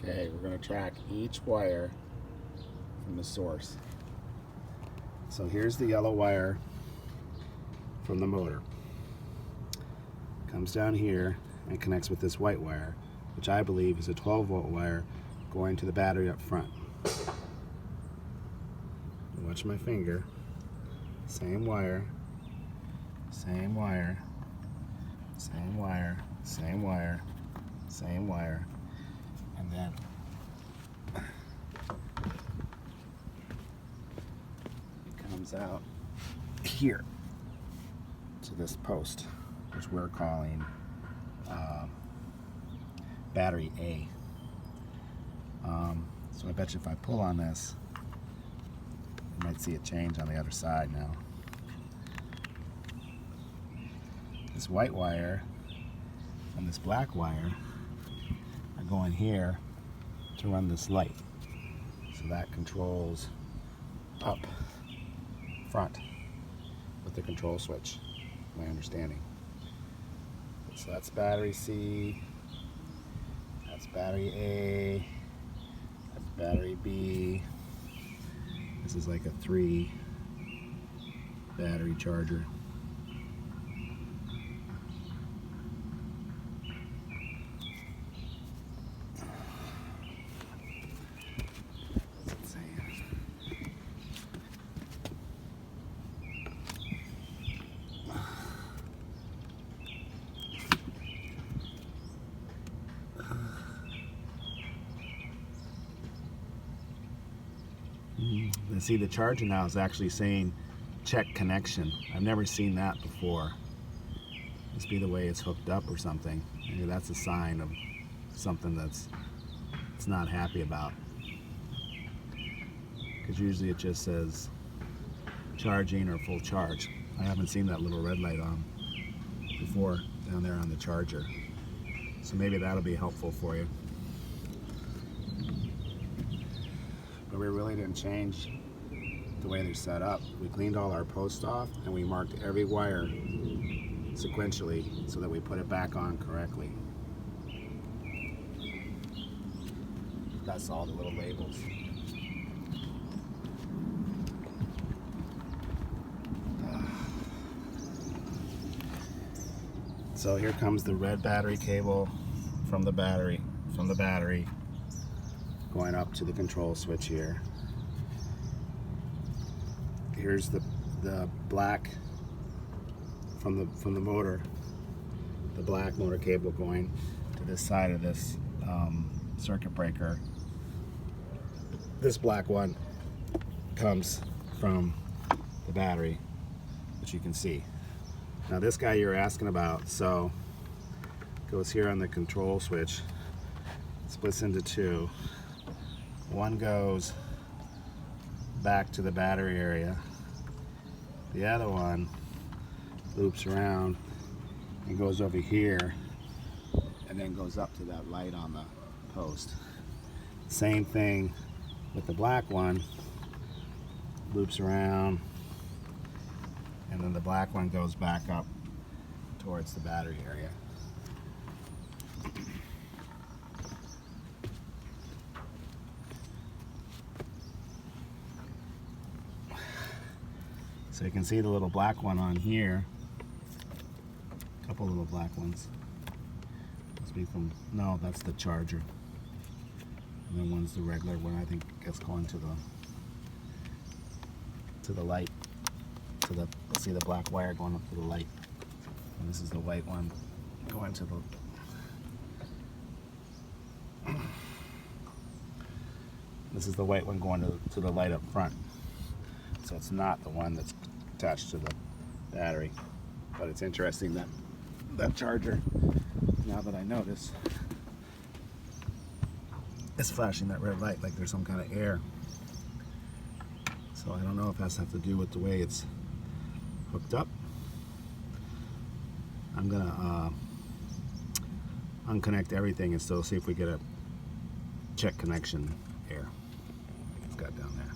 Okay, we're going to track each wire from the source. So here's the yellow wire from the motor. Comes down here and connects with this white wire, which I believe is a 12-volt wire going to the battery up front. Watch my finger. Same wire, same wire, same wire, same wire, same wire, and then it comes out here to this post, which we're calling battery A. So I bet you if I pull on this, you might see it change on the other side now. This white wire and this black wire are going here to run this light. So that controls up front with the control switch, my understanding. So that's battery C, that's battery A, that's battery B. This is like a 3 battery charger. What's it saying? See, the charger now is actually saying check connection. I've never seen that before. Must be the way it's hooked up or something. Maybe that's a sign of something that's it's not happy about. Because usually it just says charging or full charge. I haven't seen that little red light on before down there on the charger. So maybe that'll be helpful for you. But we really didn't change the way they're set up. We cleaned all our posts off and we marked every wire sequentially so that we put it back on correctly. That's all the little labels. So here comes the red battery cable from the battery going up to the control switch here. Here's the black from the motor, the black motor cable going to this side of this circuit breaker. This black one comes from the battery, which you can see. Now this guy you're asking about, so goes here on the control switch, splits into two. One goes back to the battery area. The other one loops around and goes over here and then goes up to that light on the post. Same thing with the black one, loops around, and then the black one goes back up towards the battery area. So you can see the little black one on here. A couple little black ones. Must be from, no, that's the charger. And then one's the regular one, I think it's going to the light. To the, let's see the black wire going up to the light. And this is the white one going to the, this is the white one going to the light up front. So it's not the one that's attached to the battery. But it's interesting that that charger, now that I notice, is flashing that red light like there's some kind of air. So I don't know if it has to do with the way it's hooked up. I'm gonna unconnect everything and still see if we get a check connection error it's got down there.